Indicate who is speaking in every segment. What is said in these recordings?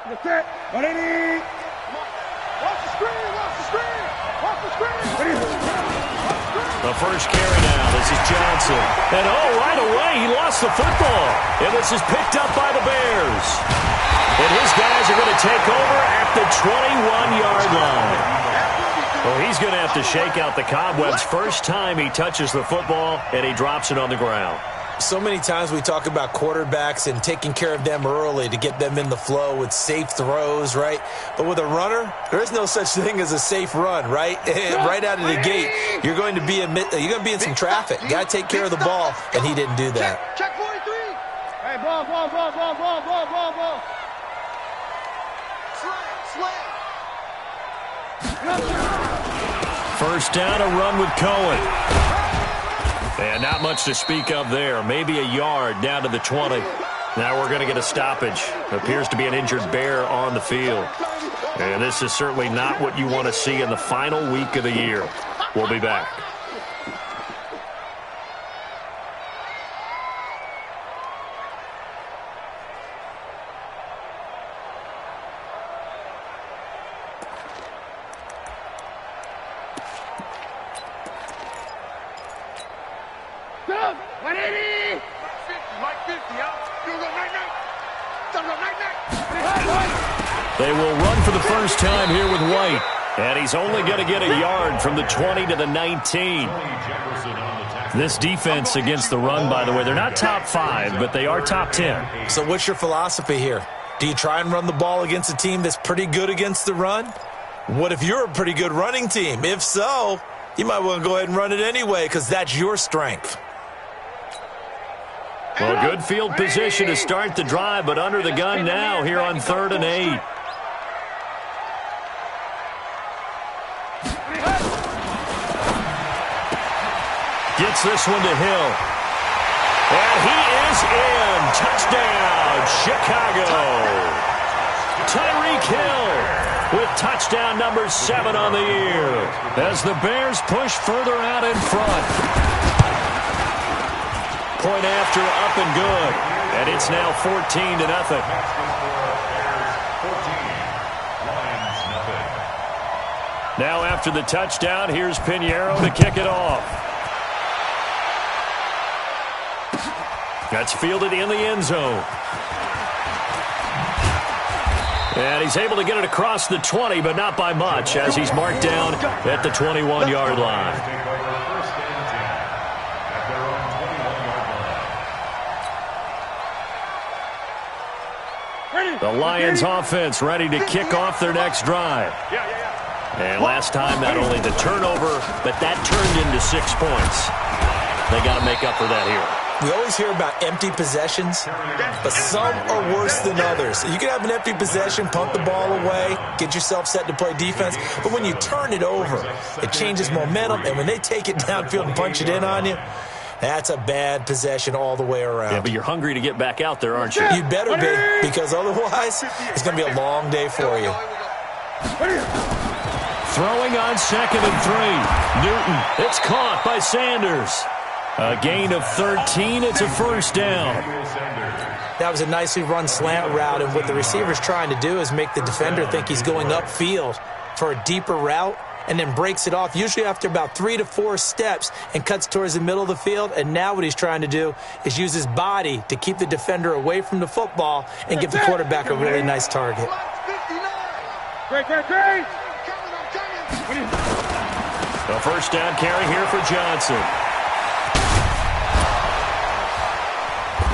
Speaker 1: That's it. 180. Watch the screen. Watch the screen. Watch the screen.
Speaker 2: The first carry now. This is Johnson. And, right away, he lost the football. And this is picked up by the Bears. And his guys are going to take over at the 21-yard line. Well, he's going to have to shake out the cobwebs first time he touches the football, and he drops it on the ground.
Speaker 3: So many times we talk about quarterbacks and taking care of them early to get them in the flow with safe throws, right? But with a runner, there is no such thing as a safe run, right? Right out of the gate, you're going to be in some traffic. Got to take care of the ball, and he didn't do that.
Speaker 1: Check 43. Hey, ball.
Speaker 2: First down, a run with Cohen. And not much to speak of there. Maybe a yard down to the 20. Now we're going to get a stoppage. Appears to be an injured Bear on the field. And this is certainly not what you want to see in the final week of the year. We'll be back. They will run for the first time here with White. And he's only going to get a yard from the 20 to the 19. This defense against the run, by the way, they're not top 5, but they are top 10.
Speaker 3: So what's your philosophy here? Do you try and run the ball against a team that's pretty good against the run? What if you're a pretty good running team? If so, you might want to go ahead and run it anyway because that's your strength.
Speaker 2: Well, good field position to start the drive, but under the gun now here on 3rd and 8. Gets this one to Hill. And he is in. Touchdown, Chicago. Tyreek Hill with touchdown number 7 on the year as the Bears push further out in front. Point after, up and good. And it's now 14-0. Now after the touchdown, here's Pinheiro to kick it off. That's fielded in the end zone. And he's able to get it across the 20, but not by much, as he's marked down at the 21-yard line. The Lions offense ready to kick off their next drive. And last time, not only the turnover, but that turned into 6 points. They got to make up for that here.
Speaker 3: We always hear about empty possessions, but some are worse than others. You can have an empty possession, punt the ball away, get yourself set to play defense, but when you turn it over, it changes momentum, and when they take it downfield and punch it in on you, that's a bad possession all the way around.
Speaker 2: Yeah, but you're hungry to get back out there, aren't you?
Speaker 3: You better be, because otherwise, it's going to be a long day for you.
Speaker 2: Throwing on 2nd and 3. Newton, it's caught by Sanders. A gain of 13. It's a first down.
Speaker 3: That was a nicely run slant route, and what the receiver's trying to do is make the defender think he's going upfield for a deeper route, and then breaks it off, usually after about 3 to 4 steps, and cuts towards the middle of the field. And now what he's trying to do is use his body to keep the defender away from the football and give the quarterback a really nice target.
Speaker 1: Great.
Speaker 2: The first down carry here for Johnson.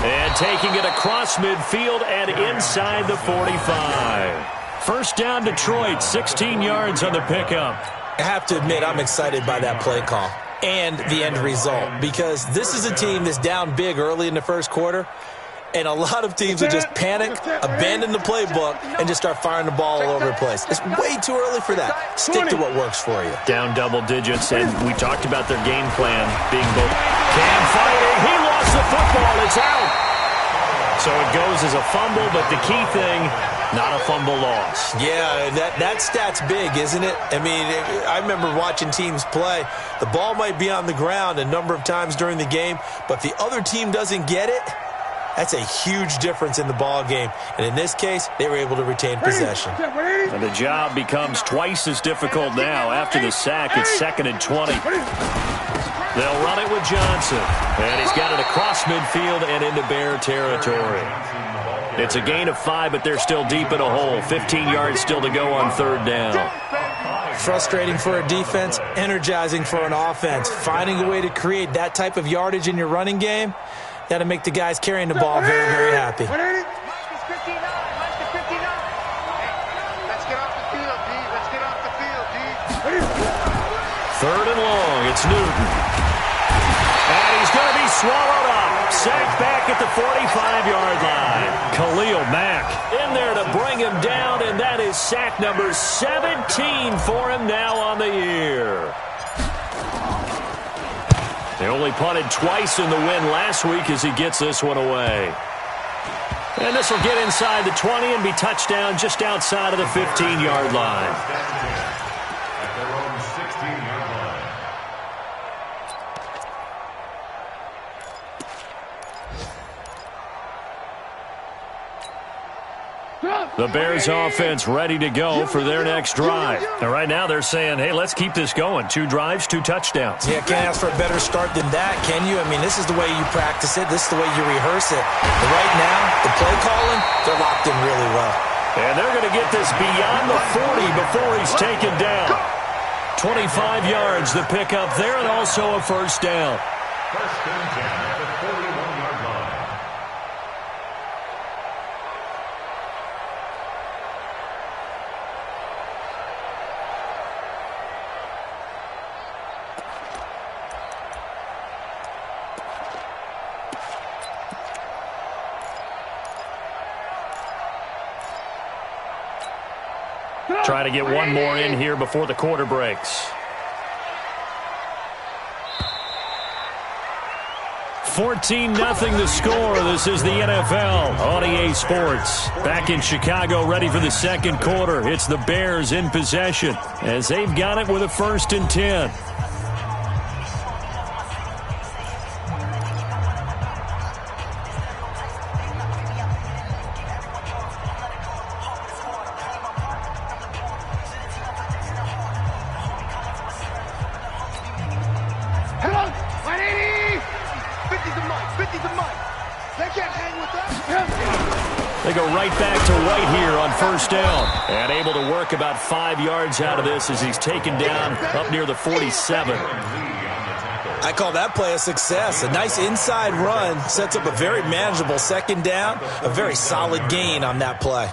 Speaker 2: And taking it across midfield and inside the 45. First down, Detroit, 16 yards on the pickup.
Speaker 3: I have to admit, I'm excited by that play call and the end result, because this is a team that's down big early in the first quarter, and a lot of teams will just panic, abandon the playbook, and just start firing the ball all over the place. It's way too early for that. Stick to what works for you.
Speaker 2: Down double digits, and we talked about their game plan being both Cam fighting. He lost the football. It's out. So it goes as a fumble, but the key thing, not a fumble loss.
Speaker 3: Yeah, that stat's big, isn't it? I mean, I remember watching teams play. The ball might be on the ground a number of times during the game, but if the other team doesn't get it, That's a huge difference in the ball game. And in this case, they were able to retain possession.
Speaker 2: And the job becomes twice as difficult now. After the sack, it's 2nd and 20. They'll run it with Johnson. And he's got it across midfield and into Bear territory. It's a gain of 5, but they're still deep in a hole. 15 yards still to go on 3rd down.
Speaker 3: Frustrating for a defense, energizing for an offense. Finding a way to create that type of yardage in your running game, that'll make the guys carrying the ball very, very happy.
Speaker 1: Let's get off the field, D. Let's get off the field, D.
Speaker 2: 3rd and long. It's Newton. And he's going to be swallowed up. Sacked back at the 45-yard line. Khalil Mack in there to bring him down, and that is sack number 17 for him now on the year. They only punted twice in the win last week as he gets this one away. And this will get inside the 20 and be touchdown just outside of the 15-yard line. The Bears offense ready to go for their next drive. And right now they're saying, hey, let's keep this going. 2 drives, 2 touchdowns.
Speaker 3: Yeah, can't ask for a better start than that, can you? I mean, this is the way you practice it. This is the way you rehearse it. But right now, the play calling, they're locked in really well.
Speaker 2: And they're going to get this beyond the 40 before he's taken down. 25 yards the pickup there, and also a 1st down.
Speaker 4: First and 10 at the 41-yard line.
Speaker 2: Try to get one more in here before the quarter breaks. 14-0 the score. This is the NFL on EA Sports. Back in Chicago, ready for the 2nd quarter. It's the Bears in possession as they've got it with a 1st and 10. They go right back to White here on 1st down. And able to work about 5 yards out of this as he's taken down up near the 47.
Speaker 3: I call that play a success. A nice inside run sets up a very manageable 2nd down. A very solid gain on that play.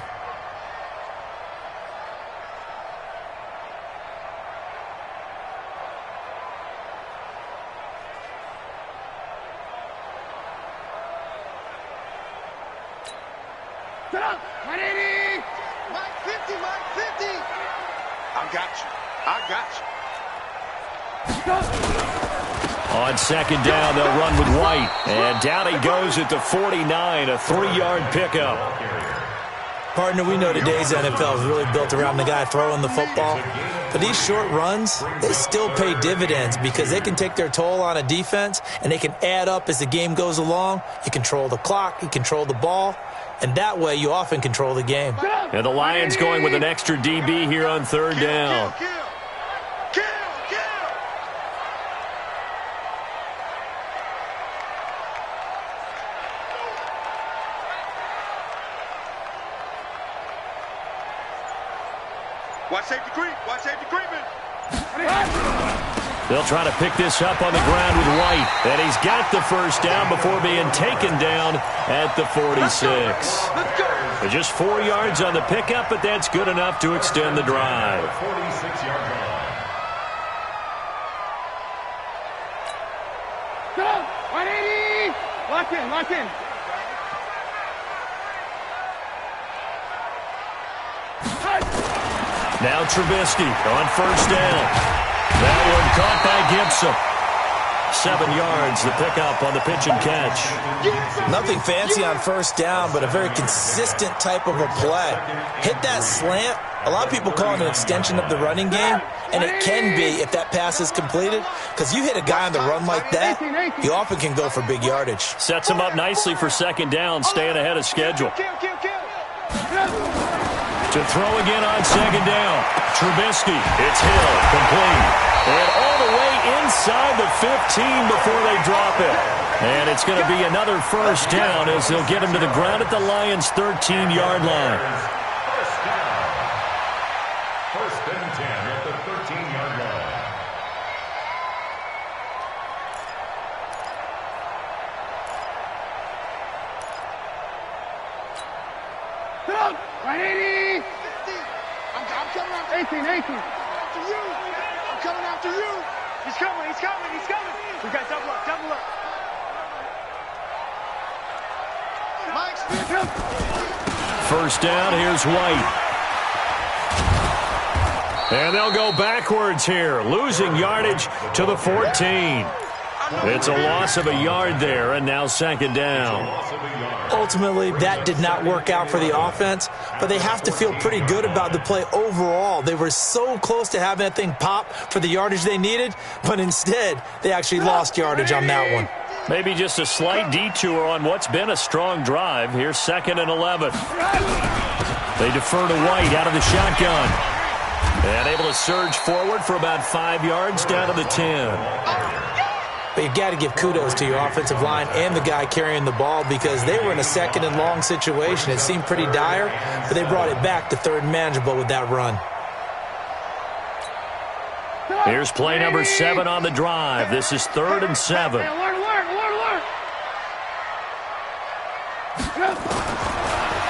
Speaker 2: On 2nd down, they'll run with White. And down he goes at the 49, a 3-yard pickup.
Speaker 3: Partner, we know today's NFL is really built around the guy throwing the football. But these short runs, they still pay dividends because they can take their toll on a defense and they can add up as the game goes along. You control the clock, you control the ball, and that way you often control the game.
Speaker 2: And the Lions going with an extra DB here on 3rd down.
Speaker 1: Watch safety creep. Watch safety creeping.
Speaker 2: They'll try to pick this up on the ground with White. And he's got the 1st down before being taken down at the 46.
Speaker 1: Let's go.
Speaker 2: Just 4 yards on the pickup, but that's good enough to extend the drive.
Speaker 4: 46-yard line.
Speaker 1: Go. 180. Lock in. Lock in.
Speaker 2: Now Trubisky on 1st down. That one caught by Gibson. 7 yards, the pickup on the pitch and catch.
Speaker 3: Nothing fancy on first down, but a very consistent type of a play. Hit that slant. A lot of people call it an extension of the running game, and it can be if that pass is completed, because you hit a guy on the run like that, he often can go for big yardage.
Speaker 2: Sets him up nicely for second down, staying ahead of schedule. To throw again on second down. Trubisky, it's Hill, complete. And all the way inside the 15 before they drop it. And it's going to be another first down as they'll get him to the ground at the Lions' 13-yard line.
Speaker 4: First and 10 at the 13-yard line.
Speaker 1: Right, 80. I'm coming after 18. After you. I'm coming after you. He's coming. We got double up. Mike Smith.
Speaker 2: First down, here's White. And they'll go backwards here, losing yardage to the 14. It's a loss of a yard there, and now second down.
Speaker 3: Ultimately, that did not work out for the offense, but they have to feel pretty good about the play overall. They were so close to having that thing pop for the yardage they needed, but instead, they actually lost yardage on that one.
Speaker 2: Maybe just a slight detour on what's been a strong drive. Here's second and 11. They defer to White out of the shotgun. And able to surge forward for about 5 yards down to the 10.
Speaker 3: But you got to give kudos to your offensive line and the guy carrying the ball because they were in a second and long situation. It seemed pretty dire, but they brought it back to third and manageable with that run.
Speaker 2: Here's play number 7 on the drive. This is 3rd and 7.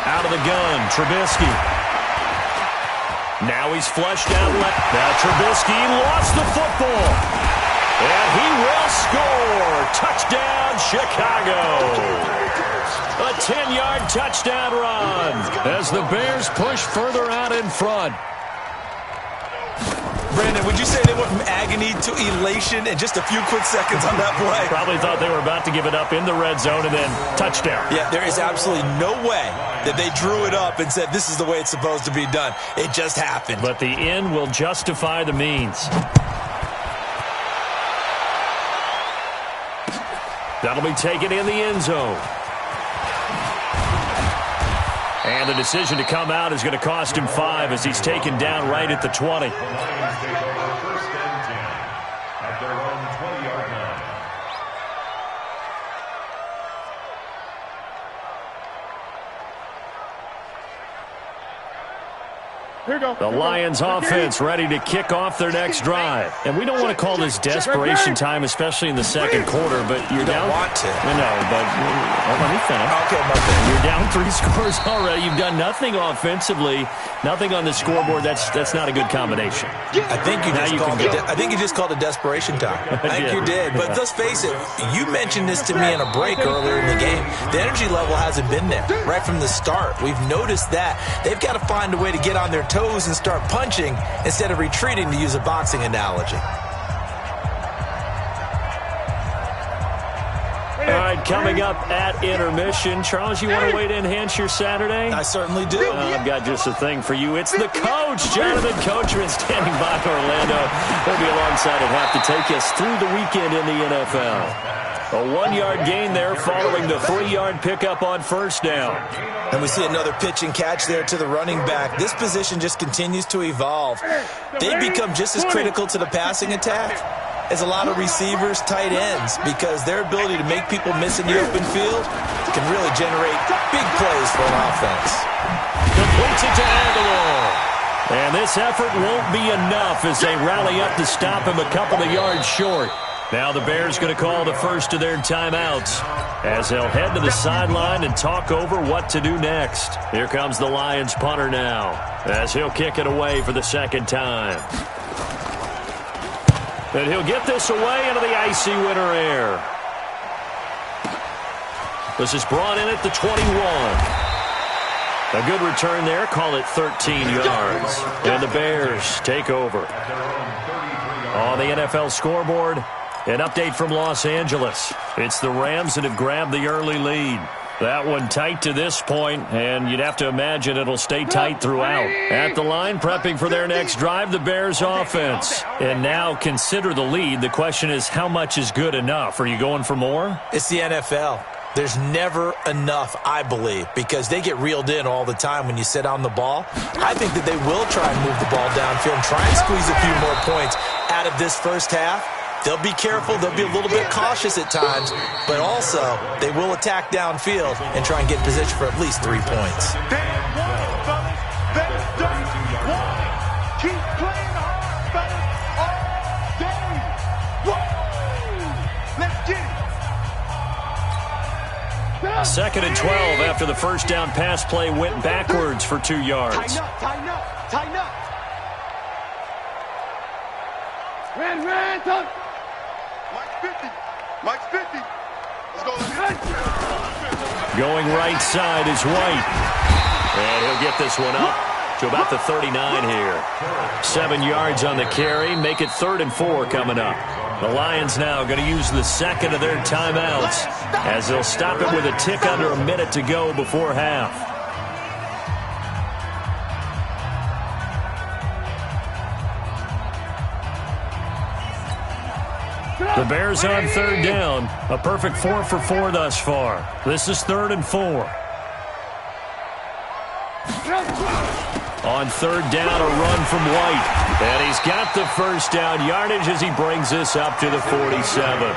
Speaker 2: Out of the gun, Trubisky. Now he's flushed out left. Now Trubisky lost the football. And he will score. Touchdown, Chicago. A 10-yard touchdown run as the Bears push further out in front.
Speaker 3: Brandon, would you say they went from agony to elation in just a few quick seconds on that play?
Speaker 2: Probably thought they were about to give it up in the red zone and then touchdown.
Speaker 3: Yeah, there is absolutely no way that they drew it up and said this is the way it's supposed to be done. It just happened.
Speaker 2: But the end will justify the means. That'll be taken in the end zone. And the decision to come out is going to cost him 5 as he's taken down right at the 20.
Speaker 4: Lions take over first and 10 at their own 20-yard line.
Speaker 1: Here you go.
Speaker 2: The Lions offense ready to kick off their next drive. And we don't want to call this desperation time, especially in the second quarter, but you're down.
Speaker 3: You don't want to.
Speaker 2: No, but let me finish.
Speaker 3: Okay, my bad.
Speaker 2: You're down 3 scores already. You've done nothing offensively, nothing on the scoreboard. That's not a good combination.
Speaker 3: I think you just called it desperation time. I think you did. But let's face it, you mentioned this to me in a break earlier in the game. The energy level hasn't been there right from the start. We've noticed that. They've got to find a way to get on their toes and start punching instead of retreating, to use a boxing analogy.
Speaker 2: All right, coming up at intermission. Charles, you want a way to enhance your Saturday?
Speaker 3: I certainly do.
Speaker 2: I've got just a thing for you. It's the coach, Jonathan Coachman, standing by Orlando. He'll be alongside and have to take us through the weekend in the NFL. A 1-yard gain there following the 3-yard pickup on first down.
Speaker 3: And we see another pitch and catch there to the running back. This position just continues to evolve. They become just as critical to the passing attack as a lot of receivers, tight ends, because their ability to make people miss in the open field can really generate big plays for an offense.
Speaker 2: Completes it to Aguilar. And this effort won't be enough as they rally up to stop him a couple of yards short. Now the Bears going to call the first of their timeouts as they'll head to the sideline and talk over what to do next. Here comes the Lions punter now as he'll kick it away for the second time. And he'll get this away into the icy winter air. This is brought in at the 21. A good return there. Call it 13 yards. And the Bears take over. On the NFL scoreboard, An update from Los Angeles. It's the Rams that have grabbed the early lead. That one tight to this point, and you'd have to imagine it'll stay tight throughout. At the line, prepping for their next drive, the Bears offense. And now consider the lead. The question is, how much is good enough? Are you going for more?
Speaker 3: It's the NFL. There's never enough, I believe, because they get reeled in all the time when you sit on the ball. I think that they will try and move the ball downfield and try and squeeze a few more points out of this first half. They'll be careful. They'll be a little bit cautious at times, but also they will attack downfield and try and get in position for at least 3 points.
Speaker 1: Keep playing hard, fellas, all day. Let's get it.
Speaker 2: Second and 12 after the first down pass play went backwards for 2 yards.
Speaker 1: Tighten up, tighten up, tighten up. Red, touch. Mike's 50. Mike's 50. Let's go.
Speaker 2: Going right side is White. And he'll get this one up to about the 39 here. 7 yards on the carry. Make it 3rd and 4 coming up. The Lions now going to use the second of their timeouts as they'll stop it with a tick under a minute to go before half. The Bears on 3rd down. A perfect 4 for 4 thus far. This is 3rd and 4. On 3rd down, a run from White. And he's got the first down yardage as he brings this up to the 47.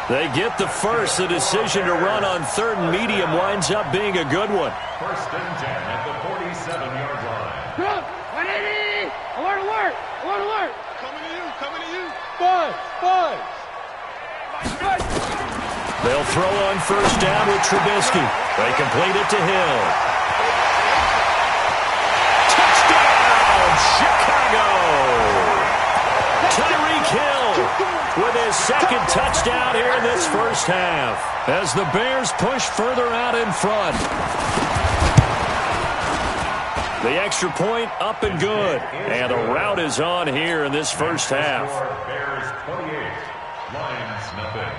Speaker 2: They get the first. The decision to run on 3rd and medium winds up being a good one.
Speaker 4: 1st and 10 at the 47-yard line.
Speaker 1: 180! Alert, alert! Alert, alert! Coming to you, coming to you. Five.
Speaker 2: They'll throw on 1st down with Trubisky. They complete it to Hill. Touchdown, Chicago! Tyreek Hill with his second touchdown here in this first half as the Bears push further out in front. The extra point up and good. And the route is on here in this first half.
Speaker 4: Bears 28, Lions nothing.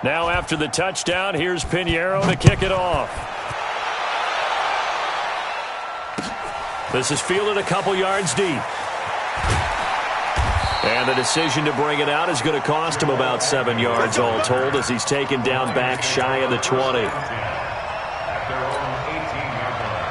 Speaker 2: Now after the touchdown, here's Pinheiro to kick it off. This is fielded a couple yards deep. And the decision to bring it out is going to cost him about 7 yards all told as he's taken down back shy of the 20.
Speaker 4: At their own 18-yard line.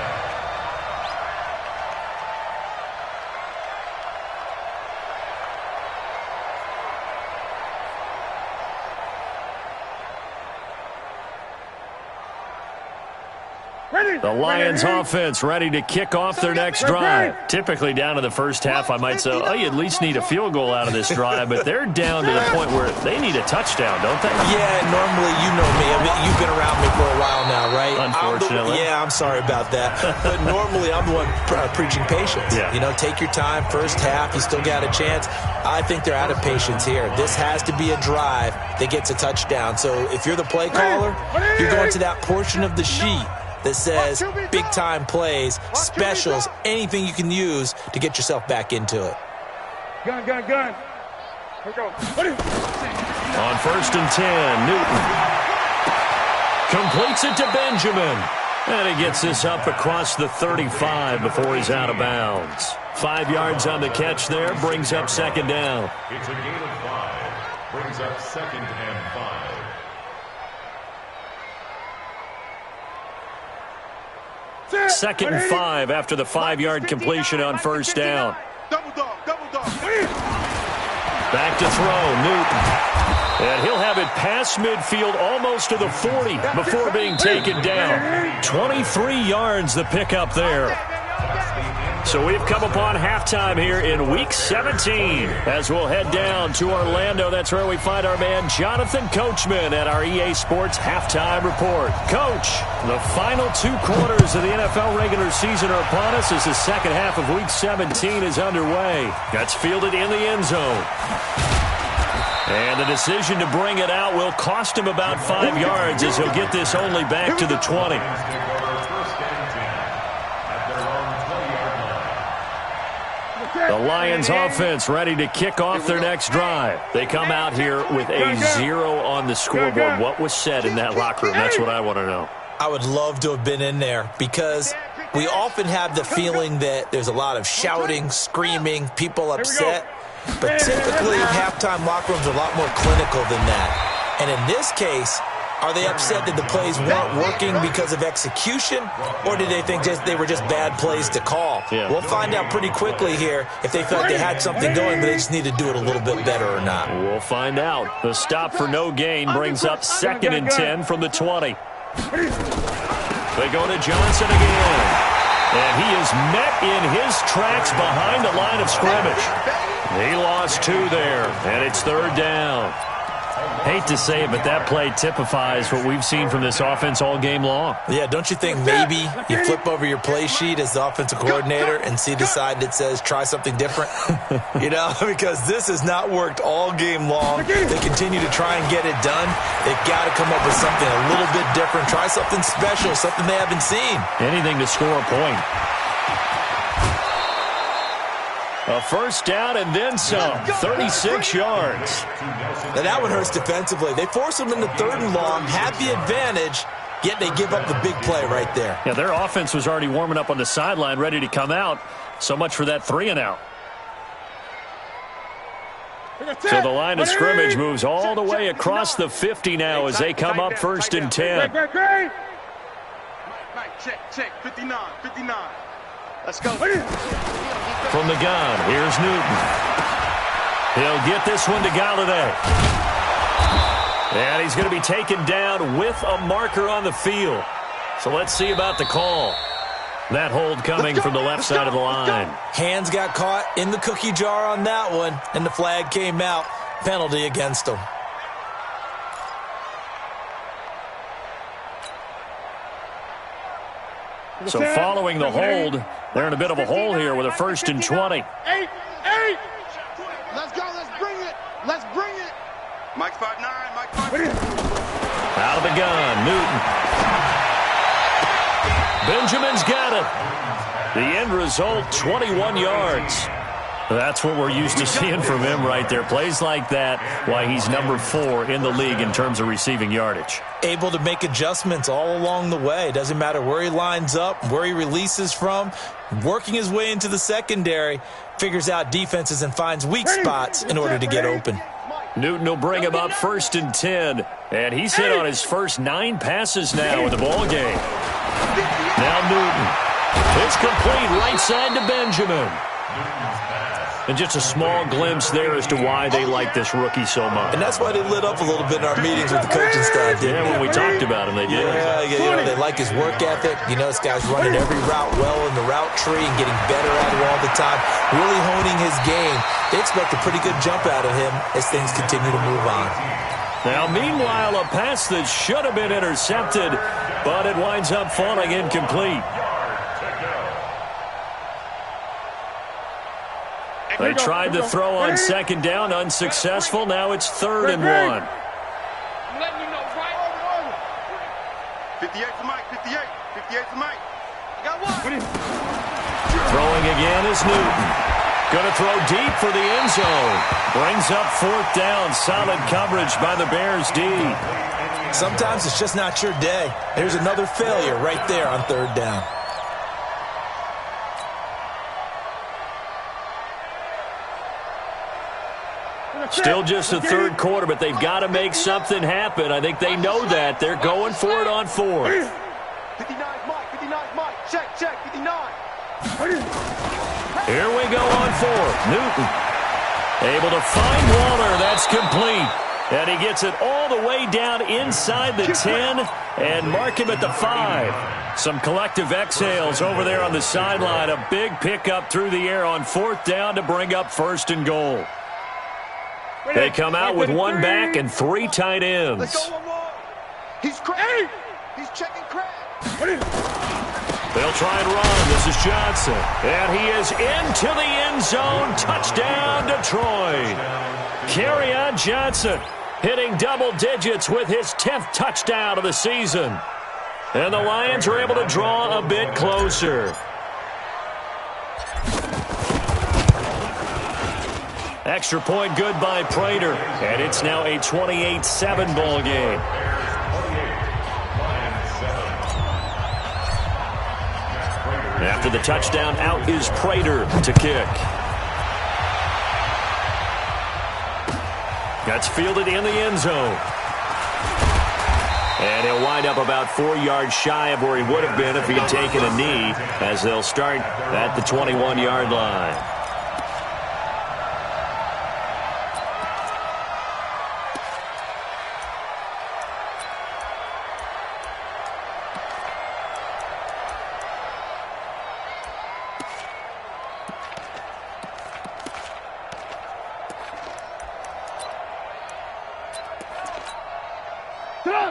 Speaker 2: The Lions offense ready to kick off their next drive. Typically down to the first half, I might say, oh, you at least need a field goal out of this drive, but they're down to the point where they need a touchdown, don't they?
Speaker 3: Yeah, normally, you know me. I mean, you've been around me for a while now, right?
Speaker 2: Unfortunately.
Speaker 3: I'm sorry about that. But normally, I'm the one preaching patience.
Speaker 2: Yeah.
Speaker 3: You know, take your time. First half, you still got a chance. I think they're out of patience here. This has to be a drive that gets a touchdown. So if you're the play caller, you're going to that portion of the sheet that says big-time plays, specials, anything you can use to get yourself back into it.
Speaker 1: Gun. Here we go.
Speaker 2: On 1st and 10, Newton completes it to Benjamin. And he gets this up across the 35 before he's out of bounds. 5 yards on the catch there, brings up 2nd down.
Speaker 4: It's a gain of 5. Brings up 2nd and 5.
Speaker 2: 2nd and 5 after the 5-yard completion on 1st down.
Speaker 1: Double dog.
Speaker 2: Back to throw, Newton. And he'll have it past midfield almost to the 40 before being taken down. 23 yards the pickup there. So we've come upon halftime here in Week 17 as we'll head down to Orlando. That's where we find our man Jonathan Coachman at our EA Sports Halftime Report. Coach, the final 2 quarters of the NFL regular season are upon us as the second half of Week 17 is underway. That's fielded in the end zone. And the decision to bring it out will cost him about 5 yards as he'll get this only back to the 20. The Lions offense ready to kick off their next drive. They come out here with a 0 on the scoreboard. What was said in that locker room? That's what I want to know.
Speaker 3: I would love to have been in there because we often have the feeling that there's a lot of shouting, screaming, people upset. But typically, halftime locker rooms are a lot more clinical than that. And in this case, are they upset that the plays weren't working because of execution, or did they think they were just bad plays to call?
Speaker 2: Yeah.
Speaker 3: We'll find out pretty quickly here if they felt they had something going, but they just need to do it a little bit better or not.
Speaker 2: We'll find out. The stop for no gain brings up 2nd and 10 from the 20. They go to Johnson again. And he is met in his tracks behind the line of scrimmage. He lost 2 there, and it's 3rd down. Hate to say it, but that play typifies what we've seen from this offense all game long.
Speaker 3: Yeah, don't you think maybe you flip over your play sheet as the offensive coordinator and see the side that says try something different? You know, because this has not worked all game long. They continue to try and get it done. They've got to come up with something a little bit different. Try something special, something they haven't seen.
Speaker 2: Anything to score a point. A 1st down and then some. 36 yards.
Speaker 3: Now that one hurts defensively. They force them into 3rd and long, have the advantage, yet they give up the big play right there.
Speaker 2: Yeah, their offense was already warming up on the sideline, ready to come out. So much for that 3 and out. So the line of scrimmage moves all the way across the 50 now as they come up 1st and 10.
Speaker 1: Mike, check. 59. Let's go.
Speaker 2: From the gun, here's Newton. He'll get this one to Galladay. And he's going to be taken down with a marker on the field. So let's see about the call. That hold coming from the left side of the line.
Speaker 3: Hands got caught in the cookie jar on that one, and the flag came out. Penalty against them.
Speaker 2: So following the hold, they're in a bit of a hole here with a 1st and 20.
Speaker 1: 8. Let's go. Let's bring it. Mike 5'9". Mike 5'9".
Speaker 2: Out of the gun, Newton. Benjamin's got it. The end result, 21 yards. That's what we're used to seeing from him right there. Plays like that, why he's number 4 in the league in terms of receiving yardage.
Speaker 3: Able to make adjustments all along the way. Doesn't matter where he lines up, where he releases from. Working his way into the secondary, figures out defenses and finds weak spots in order to get open.
Speaker 2: Newton will bring him up 1st and 10. And he's hit on his first 9 passes now in the ball game. Now Newton. It's complete right side to Benjamin. And just a small glimpse there as to why they like this rookie so much.
Speaker 3: And that's why they lit up a little bit in our meetings with the coaching staff, didn't
Speaker 2: they? When we talked about him, they did.
Speaker 3: Yeah, you know, they like his work ethic. You know, this guy's running every route well in the route tree and getting better at it all the time, really honing his game. They expect a pretty good jump out of him as things continue to move on.
Speaker 2: Now, meanwhile, a pass that should have been intercepted, but it winds up falling incomplete. They tried to throw on 2nd down, unsuccessful. Now it's 3rd and 1.
Speaker 1: I'm letting you know, right? 58 for Mike, 58 for Mike. Got one.
Speaker 2: Throwing again is Newton. Going to throw deep for the end zone. Brings up 4th down. Solid coverage by the Bears D.
Speaker 3: Sometimes it's just not your day. There's another failure right there on 3rd down.
Speaker 2: Still just the 3rd quarter, but they've got to make something happen. I think they know that. They're going for it on 4th.
Speaker 1: 59 Mike. Check, 59.
Speaker 2: Here we go on 4th. Newton able to find Waller. That's complete. And he gets it all the way down inside the 10 and mark him at the 5. Some collective exhales over there on the sideline. A big pickup through the air on 4th down to bring up 1st and goal. They come out with 1 back and 3 tight ends.
Speaker 1: Let's go one more. He's cracked. He's checking crack.
Speaker 2: They'll try and run. This is Johnson. And he is into the end zone. Touchdown, Detroit. Kerryon Johnson hitting double digits with his 10th touchdown of the season. And the Lions are able to draw a bit closer. Extra point good by Prater. And it's now a 28-7 ball game. After the touchdown, out is Prater to kick. That's fielded in the end zone. And he'll wind up about 4 yards shy of where he would have been if he had taken a knee, as they'll start at the 21-yard line.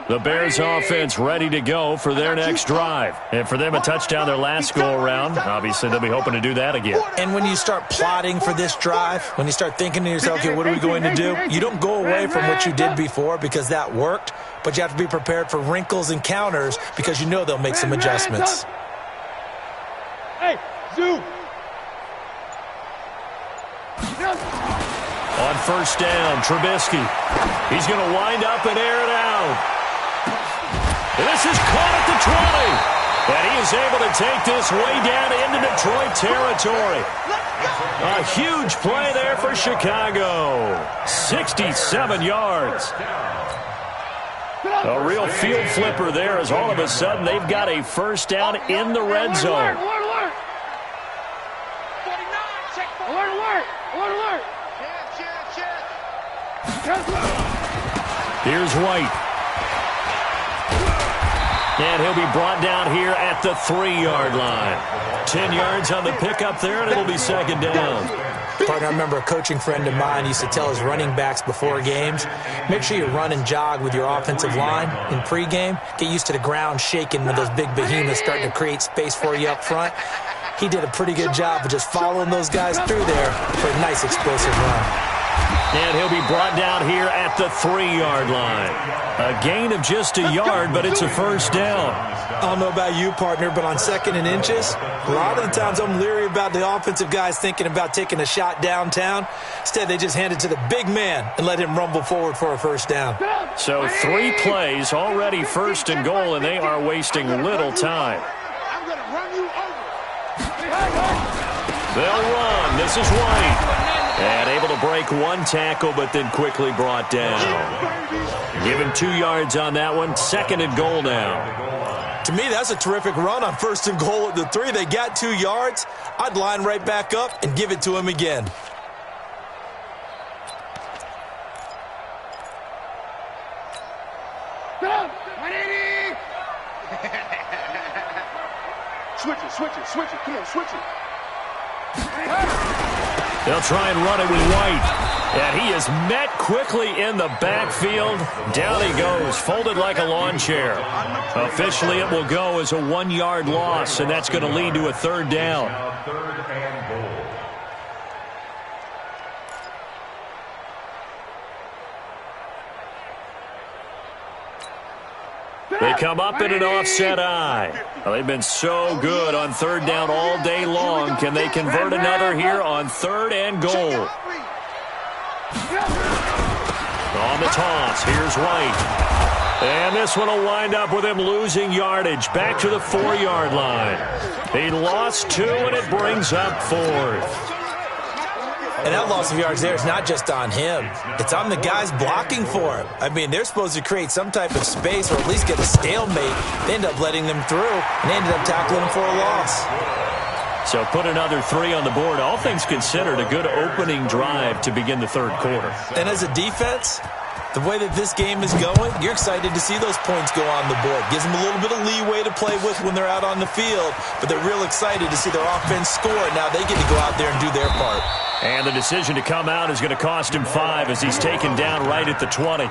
Speaker 2: The Bears offense ready to go for their next drive. And for them, a touchdown their last go-around. Obviously, they'll be hoping to do that again.
Speaker 3: And when you start plotting for this drive, when you start thinking to yourself, okay, what are we going to do? You don't go away from what you did before because that worked, but you have to be prepared for wrinkles and counters because you know they'll make some adjustments.
Speaker 1: Hey, Zoo.
Speaker 2: On first down, Trubisky. He's going to wind up and air it out. This is caught at the 20. And he is able to take this way down into Detroit territory. A huge play there for Chicago. 67 yards. A real field flipper there as all of a sudden they've got a first down in the red zone. Here's White. And he'll be brought down here at the 3-yard line. 10 yards on the pickup there, and it'll be second down.
Speaker 3: Partner, I remember a coaching friend of mine used to tell his running backs before games, make sure you run and jog with your offensive line in pregame. Get used to the ground shaking when those big behemoths start to create space for you up front. He did a pretty good job of just following those guys through there for a nice explosive run.
Speaker 2: And he'll be brought down here at the 3-yard line. A gain of just a yard, but it's a first down.
Speaker 3: I don't know about you, partner, but on second and inches, a lot of the times I'm leery about the offensive guys thinking about taking a shot downtown. Instead, they just hand it to the big man and let him rumble forward for a first down.
Speaker 2: So 3 plays, already first and goal, and they are wasting little time.
Speaker 1: I'm going to run you over.
Speaker 2: They'll run. This is White. And able to break one tackle, but then quickly brought down. Given 2 yards on that one. Second and goal now.
Speaker 3: To me, that's a terrific run on first and goal at the 3. They got 2 yards. I'd line right back up and give it to him again.
Speaker 1: Switch it. Come on, switch it.
Speaker 2: They'll try and run it with White. And he is met quickly in the backfield. Down he goes, folded like a lawn chair. Officially, it will go as a 1-yard loss, and that's going to lead to a third down.
Speaker 4: Third and goal.
Speaker 2: They come up in an offset eye. Well, they've been so good on third down all day long. Can they convert another here on third and goal? On the toss, here's White. And this one will wind up with him losing yardage back to the 4-yard line. He lost 2, and it brings up 4th.
Speaker 3: And that loss of yards there is not just on him. It's on the guys blocking for him. I mean, they're supposed to create some type of space or at least get a stalemate. They end up letting them through, and they ended up tackling him for a loss.
Speaker 2: So put another 3 on the board. All things considered, a good opening drive to begin the third quarter.
Speaker 3: And as a defense, the way that this game is going, you're excited to see those points go on the board. Gives them a little bit of leeway to play with when they're out on the field, but they're real excited to see their offense score. Now they get to go out there and do their part.
Speaker 2: And the decision to come out is going to cost him 5 as he's taken down right at the 20.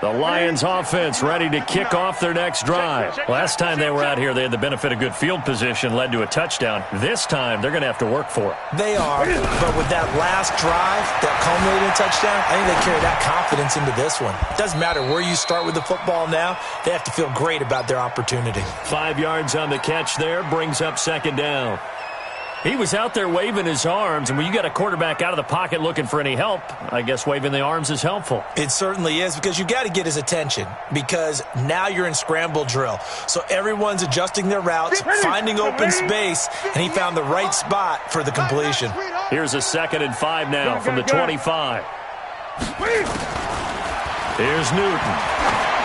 Speaker 2: The Lions offense ready to kick off their next drive. Last time they were out here, they had the benefit of good field position, led to a touchdown. This time, they're going to have to work for it.
Speaker 3: They are, but with that last drive, that culminating touchdown, I think they carry that confidence into this one. It doesn't matter where you start with the football now, they have to feel great about their opportunity.
Speaker 2: 5 yards on the catch there, brings up second down. He was out there waving his arms, and when you got a quarterback out of the pocket looking for any help, I guess waving the arms is helpful.
Speaker 3: It certainly is, because you got to get his attention, because now you're in scramble drill. So everyone's adjusting their routes, finding open space, and he found the right spot for the completion.
Speaker 2: Here's a 2nd and 5 now from the 25. Here's Newton.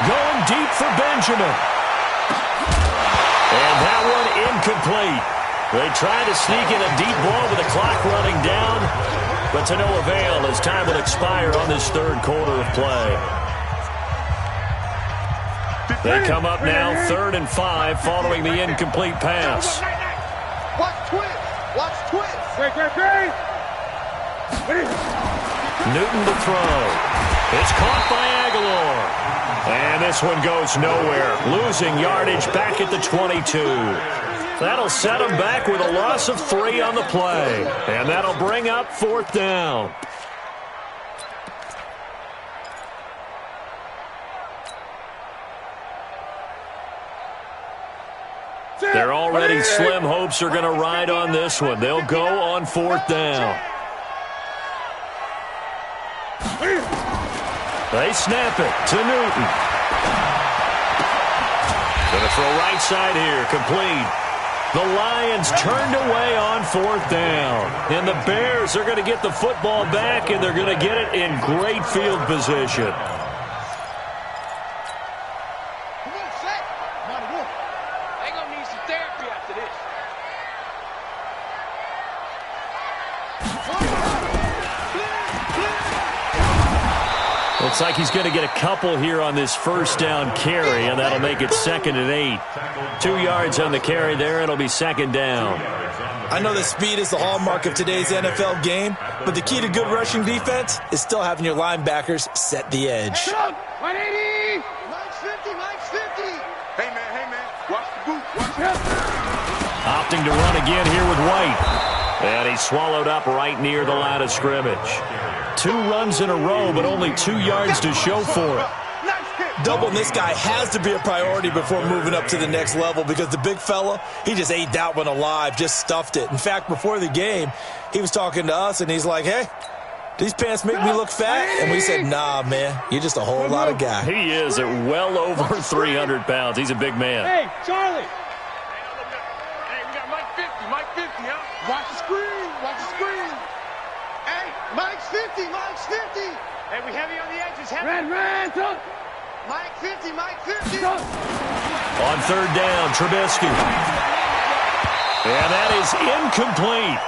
Speaker 2: Going deep for Benjamin. And that one incomplete. They tried to sneak in a deep ball with the clock running down, but to no avail as time will expire on this third quarter of play. They come up now 3rd and 5 following the incomplete pass.
Speaker 1: Watch twist. Watch twist.
Speaker 2: Newton to throw. It's caught by Aguilar. And this one goes nowhere, losing yardage back at the 22. That'll set them back with a loss of 3 on the play. And that'll bring up 4th down. They're already slim hopes are going to ride on this one. They'll go on 4th down. They snap it to Newton. Going to throw right side here, complete. The Lions turned away on 4th down. And the Bears are going to get the football back, and they're going to get it in great field position.
Speaker 1: Come on, Shaq. Come on, Wolf. They're going to need some therapy after this.
Speaker 2: Looks like he's going to get a couple here on this first down carry, and that'll make it 2nd and 8. 2 yards on the carry there. It'll be 2nd down.
Speaker 3: I know that speed is the hallmark of today's NFL game, but the key to good rushing defense is still having your linebackers set the edge.
Speaker 1: 180. Mike's 50. Mike's 50. Hey, man. Watch the boot. Watch the
Speaker 2: Opting to run again here with White. And he's swallowed up right near the line of scrimmage. 2 runs in a row, but only 2 yards to show for it.
Speaker 3: Doubling this guy has to be a priority before moving up to the next level, because the big fella, he just ate that one alive, just stuffed it. In fact, before the game, he was talking to us, and he's like, hey, these pants make me look fat? And we said, nah, man, you're just a whole lot of guy.
Speaker 2: He is at well over 300 pounds. He's a big man.
Speaker 1: Hey, Charlie. Hey, we got Mike 50. Mike 50, huh? Watch the screen. Watch the screen. Hey, Mike's 50. Mike's 50. Hey, we heavy on the edges. Heavy. Red, Mike 50, Mike 50.
Speaker 2: On 3rd down, Trubisky. And that is incomplete.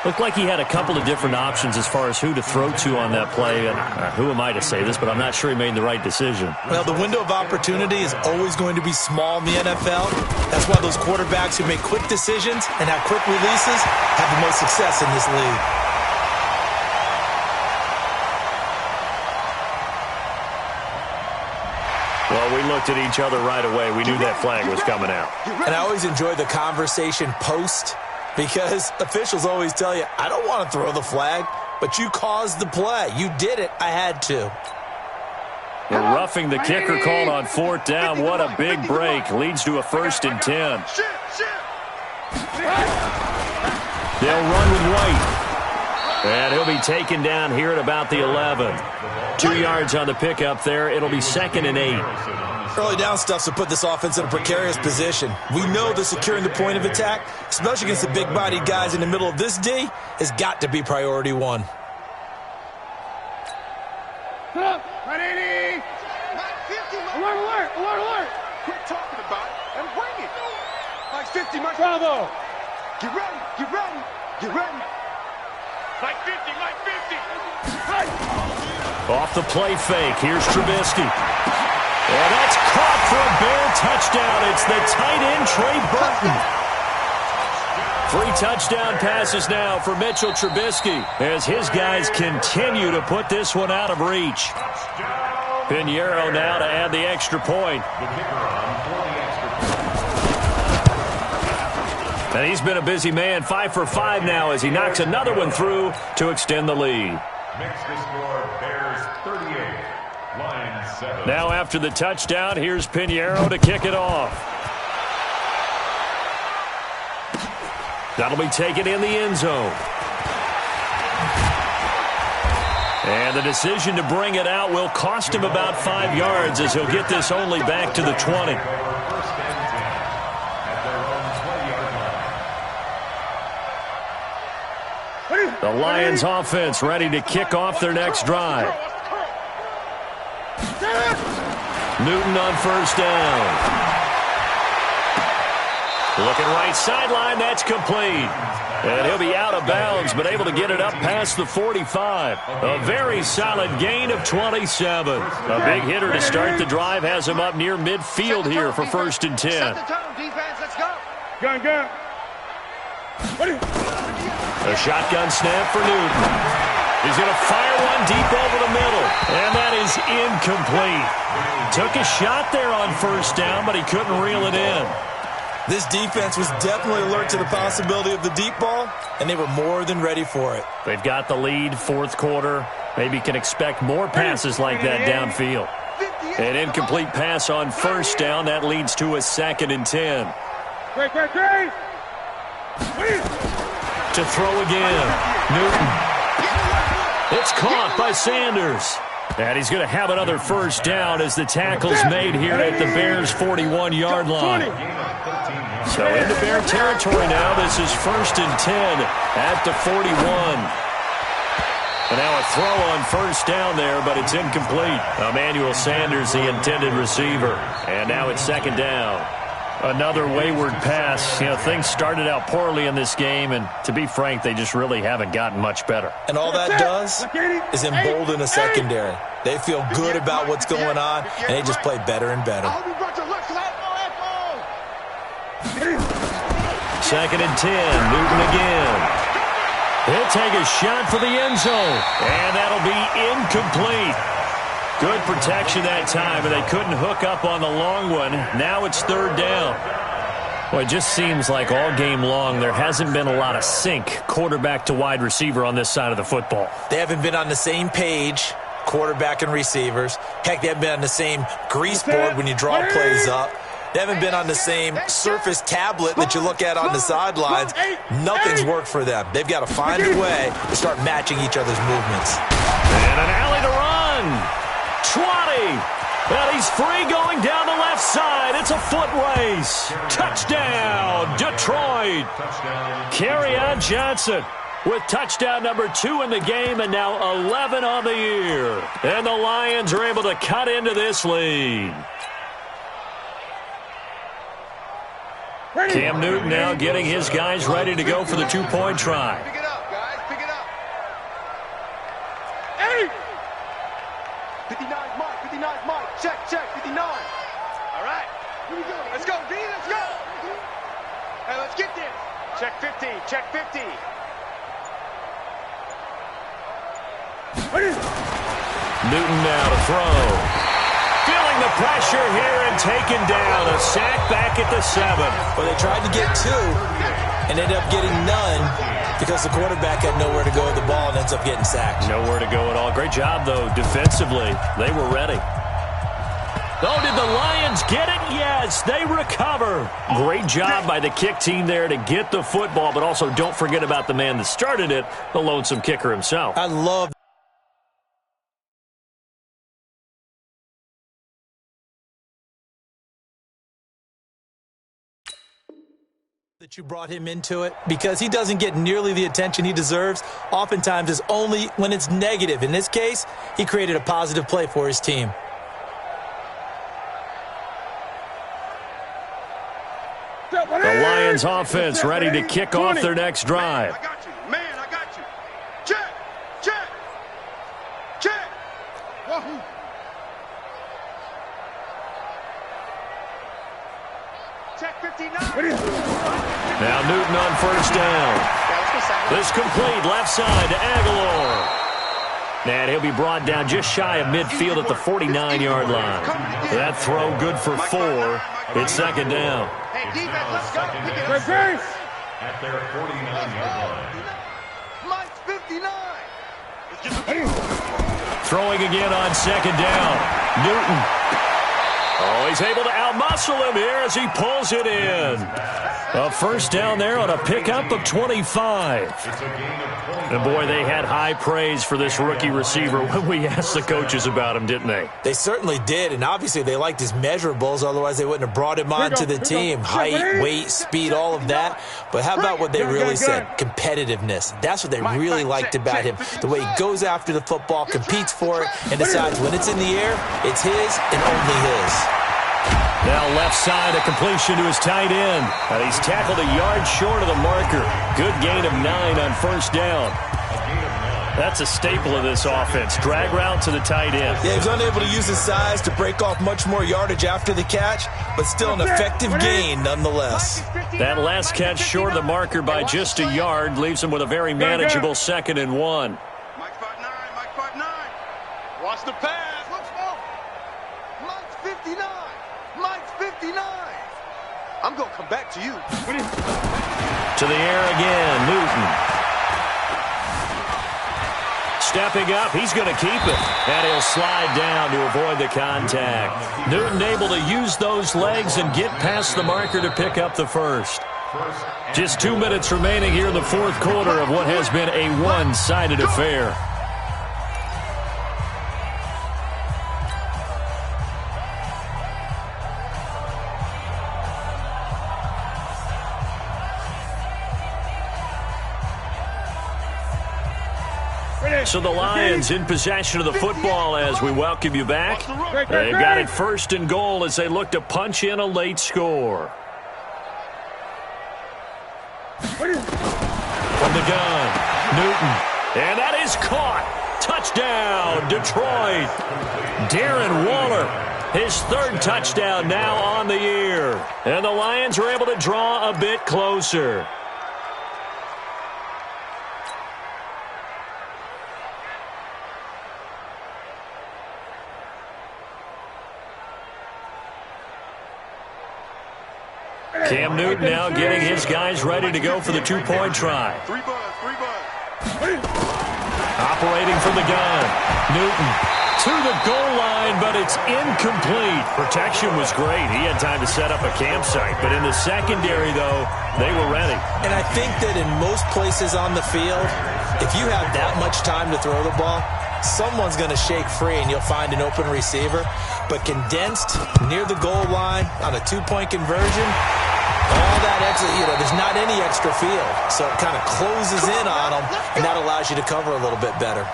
Speaker 2: Looked like he had a couple of different options as far as who to throw to on that play. And who am I to say this, but I'm not sure he made the right decision.
Speaker 3: Well, the window of opportunity is always going to be small in the NFL. That's why those quarterbacks who make quick decisions and have quick releases have the most success in this league.
Speaker 2: Well, we looked at each other right away. We knew that flag was coming out.
Speaker 3: And I always enjoy the conversation post, because officials always tell you, I don't want to throw the flag, but you caused the play. You did it. I had to.
Speaker 2: The roughing the kicker called on 4th down. What a big break. Leads to a 1st and 10. They'll run with White. And he'll be taken down here at about the 11. 2 yards on the pickup there. It'll be 2nd and 8.
Speaker 3: Early down stuff's to put this offense in a precarious position. We know that securing the point of attack, especially against the big-bodied guys in the middle of this D, has got to be priority 1.
Speaker 1: Up, 180. Mike 50. Alert. Quit talking about it and bring it. Mike 50, Mike. Bravo. Get ready. Mike 50. Right.
Speaker 2: Off the play fake. Here's Trubisky. And that's caught for a Bear touchdown. It's the tight end, Trey Burton. 3 touchdown passes now for Mitchell Trubisky as his guys continue to put this one out of reach. Pinheiro now to add the extra point.
Speaker 4: The kicker on for the extra point.
Speaker 2: And he's been a busy man, 5 for 5 now as he knocks another one through to extend the lead.
Speaker 4: Makes the score Bears 38, Lions 7.
Speaker 2: Now after the touchdown, here's Pinheiro to kick it off. That'll be taken in the end zone. And the decision to bring it out will cost him about 5 yards as he'll get this only back to the 20.
Speaker 4: First and 10 at their own 20-yard line.
Speaker 2: The Lions offense ready to kick off their next drive. Newton on first down. Looking right sideline, that's complete. And he'll be out of bounds, but able to get it up past the 45. A very solid gain of 27. A big hitter to start the drive has him up near midfield here for first and 10.
Speaker 1: Set the tone, defense. Let's go.
Speaker 5: Gun.
Speaker 2: A shotgun snap for Newton. He's going to fire one deep over the middle. And that is incomplete. Took a shot there on first down, but he couldn't reel it in.
Speaker 3: This defense was definitely alert to the possibility of the deep ball, and they were more than ready for it.
Speaker 2: They've got the lead, fourth quarter. Maybe can expect more passes like that downfield. An incomplete pass on first down. That leads to a 2nd and 10.
Speaker 5: Great.
Speaker 2: To throw again. Newton. It's caught by Sanders. And he's going to have another first down as the tackle's made here at the Bears' 41-yard line. So into Bear territory now. This is first and 10 at the 41. And now a throw on first down there, but it's incomplete. Emmanuel Sanders, the intended receiver. And now it's 2nd down. Another wayward pass. You know, things started out poorly in this game, and to be frank, they just really haven't gotten much better.
Speaker 3: And all that does is embolden a secondary. They feel good about what's going on, and they just play better and better.
Speaker 2: 2nd and 10. Newton again. He'll take a shot for the end zone, and that'll be incomplete. Good protection that time, and they couldn't hook up on the long one. Now it's 3rd down. Well, it just seems like all game long there hasn't been a lot of sync quarterback to wide receiver on this side of the football.
Speaker 3: They haven't been on the same page, quarterback and receivers. Heck, they haven't been on the same grease board when you draw plays up. They haven't been on the same Surface tablet that you look at on the sidelines. Nothing's worked for them. They've got to find a way to start matching each other's movements.
Speaker 2: And an alley to run. 20. Well, he's free going down the left side. It's a foot race. Touchdown, Detroit. Kerryon Johnson with touchdown number 2 in the game and now 11 on the year. And the Lions are able to cut into this lead. Cam Newton now getting his guys ready to go for the 2-point try.
Speaker 1: Pick it up, guys. Pick it up. 59, Mike. 59, Mike. Check. 59. All right. Here we go. Let's go, D. Let's go. Hey, let's get this. Check 50. Check 50.
Speaker 2: Newton now to throw. Feeling the pressure here and taken down. A sack back at the 7.
Speaker 3: Well, they tried to get 2 and ended up getting none because the quarterback had nowhere to go with the ball and ends up getting sacked.
Speaker 2: Nowhere to go at all. Great job, though, defensively. They were ready. Oh, did the Lions get it? Yes, they recover. Great job by the kick team there to get the football, but also don't forget about the man that started it, the lonesome kicker himself.
Speaker 3: I love that you brought him into it because he doesn't get nearly the attention he deserves. Oftentimes it's only when it's negative. In this case, he created a positive play for his team.
Speaker 2: The Lions offense ready to kick off their next drive.
Speaker 1: I got you. Man, I got you. Check. Wahoo. Check 59.
Speaker 2: Now Newton on first down. This complete left side to Aguilar. And he'll be brought down just shy of midfield at the 49-yard line. That throw good for 4. It's second down.
Speaker 1: Hey, defense, let's go.
Speaker 4: Reverse. At their 49-yard line.
Speaker 1: Mike's 59.
Speaker 2: Throwing again on second down. Newton. Oh, he's able to outmuscle him here as he pulls it in. A first down there on a pickup of 25. And, boy, they had high praise for this rookie receiver when we asked the coaches about him, didn't they?
Speaker 3: They certainly did, and obviously they liked his measurables. Otherwise, they wouldn't have brought him onto the team. Height, weight, speed, all of that. But how about what they really said? Competitiveness. That's what they really liked about him. The way he goes after the football, competes for it, and decides when it's in the air, it's his and only his.
Speaker 2: Now left side, a completion to his tight end. He's tackled a yard short of the marker. Good gain of 9 on first down. That's a staple of this offense. Drag route to the tight end.
Speaker 3: Yeah, he was unable to use his size to break off much more yardage after the catch, but still an effective gain nonetheless.
Speaker 2: That last catch short of the marker by just a yard leaves him with a very manageable 2nd and 1.
Speaker 1: Mike 5'9", Mike 5'9". Watch the pass. Let's go. Mike's 59. Mike's 59. I'm going to come back to you.
Speaker 2: To the air again, Newton. Stepping up, he's going to keep it. And he'll slide down to avoid the contact. Newton able to use those legs and get past the marker to pick up the first. Just 2 minutes remaining here in the fourth quarter of what has been a one-sided affair. So the Lions in possession of the football as we welcome you back. They've got it 1st and goal as they look to punch in a late score. From the gun, Newton. And that is caught. Touchdown, Detroit. Darren Waller, his 3rd touchdown now on the year. And the Lions are able to draw a bit closer. Cam Newton now getting his guys ready to go for the 2-point try. Operating from the gun. Newton to the goal line, but it's incomplete. Protection was great. He had time to set up a campsite. But in the secondary, though, they were ready.
Speaker 3: And I think that in most places on the field, if you have that much time to throw the ball, someone's going to shake free and you'll find an open receiver. But condensed near the goal line on a 2-point conversion, all that extra, there's not any extra field. So it kind of closes in on them, and that allows you to cover a little bit better.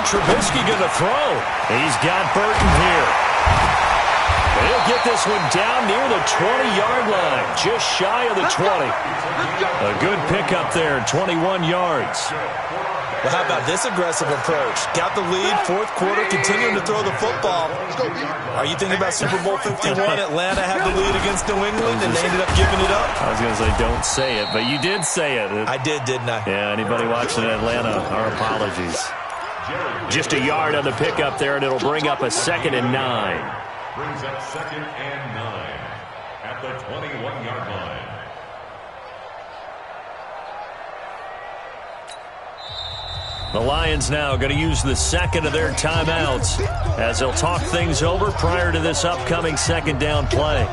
Speaker 2: Trubisky going to throw. He's got Burton here. He'll get this one down near the 20-yard line, just shy of the 20. A good pickup there, 21 yards.
Speaker 3: Well, how about this aggressive approach? Got the lead, fourth quarter, continuing to throw the football. Are you thinking about Super Bowl 51? Atlanta had the lead against New England, and they ended up giving it up?
Speaker 2: I was going to say, don't say it, but you did say it.
Speaker 3: I did, didn't I?
Speaker 2: Yeah, anybody watching Atlanta, our apologies. Just a yard on the pickup there, and it'll bring up a 2nd and 9.
Speaker 4: Brings up 2nd and 9 at the 21-yard line.
Speaker 2: The Lions now going to use the 2nd of their timeouts as they'll talk things over prior to this upcoming 2nd down play.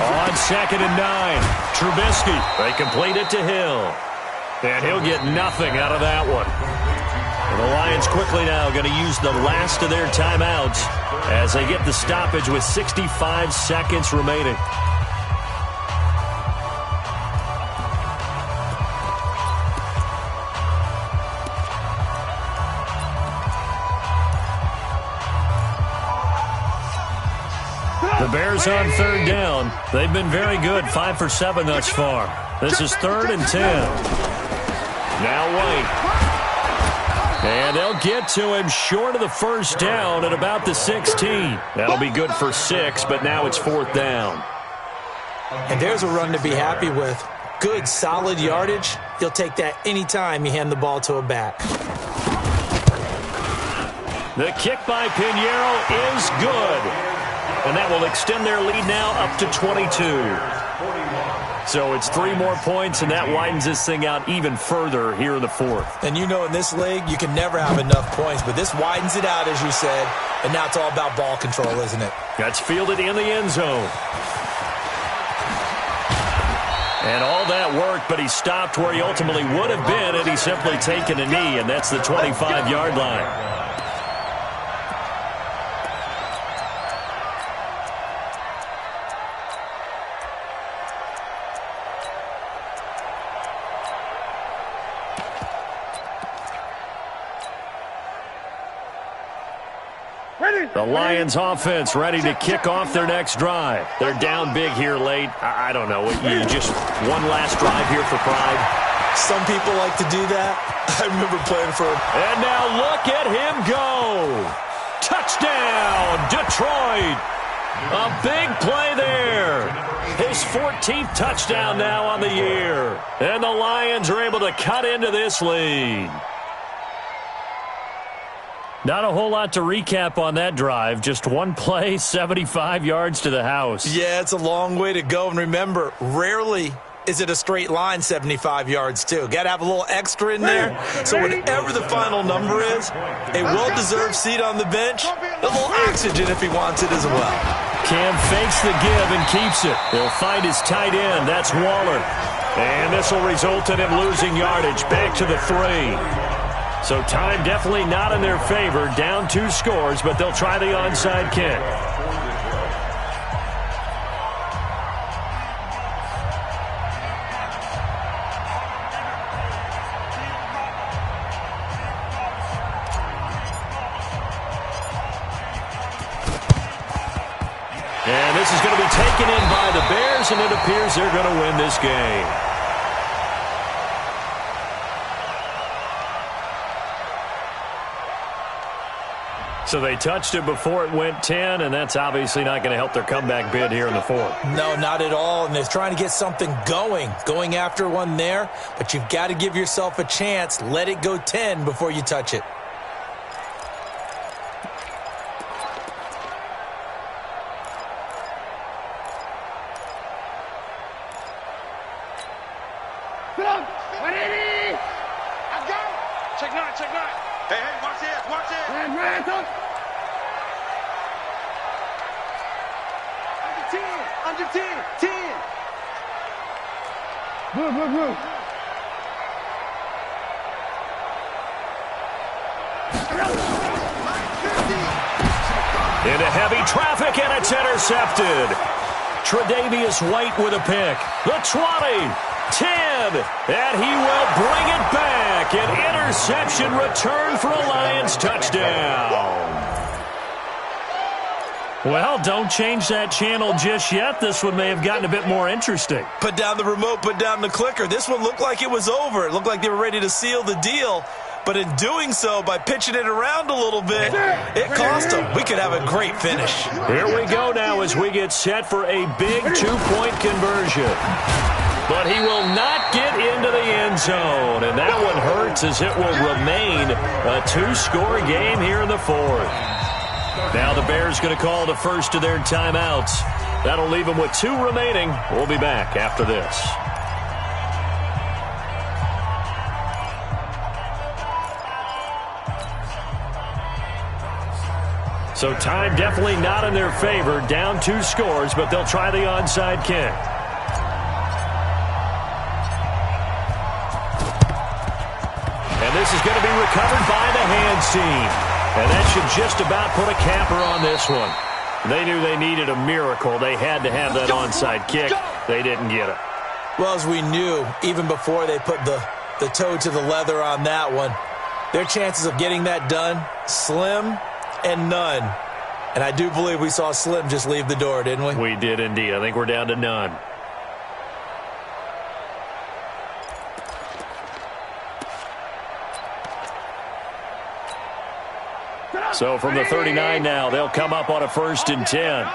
Speaker 2: On 2nd and 9, Trubisky. They complete it to Hill. And he'll get nothing out of that one. And the Lions quickly now going to use the last of their timeouts as they get the stoppage with 65 seconds remaining. The Bears on third down. They've been very good, 5 for 7 thus far. This is 3rd and 10. Now White. And they'll get to him short of the first down at about the 16. That'll be good for 6, but now it's 4th down.
Speaker 3: And there's a run to be happy with. Good, solid yardage. You'll take that anytime you hand the ball to a back.
Speaker 2: The kick by Pinheiro is good. And that will extend their lead now up to 22. So it's 3 more points, and that widens this thing out even further here in the 4th.
Speaker 3: And you know in this league, you can never have enough points, but this widens it out, as you said, and now it's all about ball control, isn't it?
Speaker 2: That's fielded in the end zone. And all that worked, but he stopped where he ultimately would have been had he simply taken a knee, and that's the 25-yard line. The Lions offense ready to kick off their next drive. They're down big here late. I don't know. You just one last drive here for pride.
Speaker 3: Some people like to do that. I remember playing for him.
Speaker 2: And now look at him go. Touchdown, Detroit. A big play there. His 14th touchdown now on the year. And the Lions are able to cut into this lead. Not a whole lot to recap on that drive. Just one play, 75 yards to the house.
Speaker 3: Yeah, it's a long way to go. And remember, rarely is it a straight line 75 yards, too. Got to have a little extra in there. So whatever the final number is, a well-deserved seat on the bench, a little oxygen if he wants it as well.
Speaker 2: Cam fakes the give and keeps it. He'll find his tight end. That's Waller. And this will result in him losing yardage. Back to the 3. So time definitely not in their favor. Down 2 scores, but they'll try the onside kick. And this is going to be taken in by the Bears, and it appears they're going to win this game. So they touched it before it went 10, and that's obviously not going to help their comeback bid here in the 4th.
Speaker 3: No, not at all, and they're trying to get something going after one there, but you've got to give yourself a chance. Let it go 10 before you touch it.
Speaker 1: Check 9, check 9. Hey, watch this, watch this. Red, up. Under 10, 10. Move.
Speaker 2: Into heavy traffic, and it's intercepted. Tre'Davious White with a pick. The 20. 10, and he will bring it back. An interception return for a Lions touchdown. Well, don't change that channel just yet. This one may have gotten a bit more interesting.
Speaker 3: Put down the remote, put down the clicker. This one looked like it was over. It looked like they were ready to seal the deal. But in doing so, by pitching it around a little bit, it cost them. We could have a great finish.
Speaker 2: Here we go now as we get set for a big 2-point conversion. But he will not get into the end zone. And that one hurts as it will remain a 2-score game here in the 4th. Now the Bears going to call the first of their timeouts. That'll leave them with 2 remaining. We'll be back after this. So time definitely not in their favor. Down 2 scores, but they'll try the onside kick. This is going to be recovered by the hands team. And that should just about put a capper on this one. They knew they needed a miracle. They had to have that onside kick. They didn't get it.
Speaker 3: Well, as we knew, even before they put the toe to the leather on that one, their chances of getting that done, slim and none. And I do believe we saw Slim just leave the door, didn't we?
Speaker 2: We did indeed. I think we're down to none. So from the 39 now, they'll come up on a 1st and 10.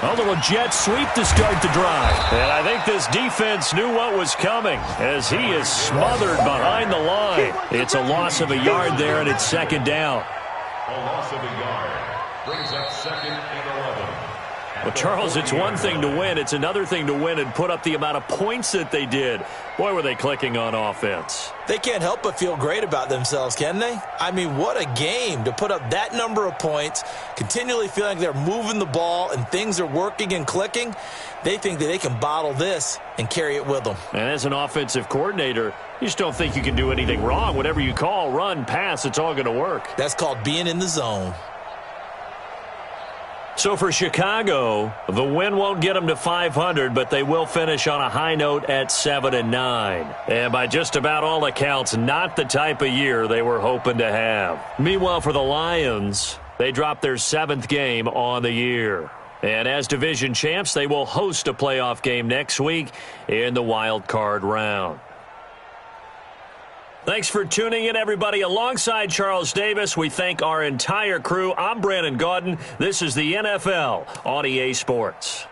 Speaker 2: Oh, the jet sweep to start the drive. And I think this defense knew what was coming as he is smothered behind the line. It's a loss of a yard there, and it's 2nd down.
Speaker 4: A loss of a yard brings up 2nd and 11.
Speaker 2: Well, Charles, it's one thing to win. It's another thing to win and put up the amount of points that they did. Boy, were they clicking on offense.
Speaker 3: They can't help but feel great about themselves, can they? I mean, what a game to put up that number of points, continually feeling like they're moving the ball and things are working and clicking. They think that they can bottle this and carry it with them.
Speaker 2: And as an offensive coordinator, you just don't think you can do anything wrong. Whatever you call, run, pass, it's all going to work.
Speaker 3: That's called being in the zone.
Speaker 2: So for Chicago, the win won't get them to 500, but they will finish on a high note at 7-9. And by just about all accounts, not the type of year they were hoping to have. Meanwhile, for the Lions, they dropped their 7th game on the year. And as division champs, they will host a playoff game next week in the wild card round. Thanks for tuning in, everybody. Alongside Charles Davis, we thank our entire crew. I'm Brandon Gaudin. This is the NFL on EA Sports.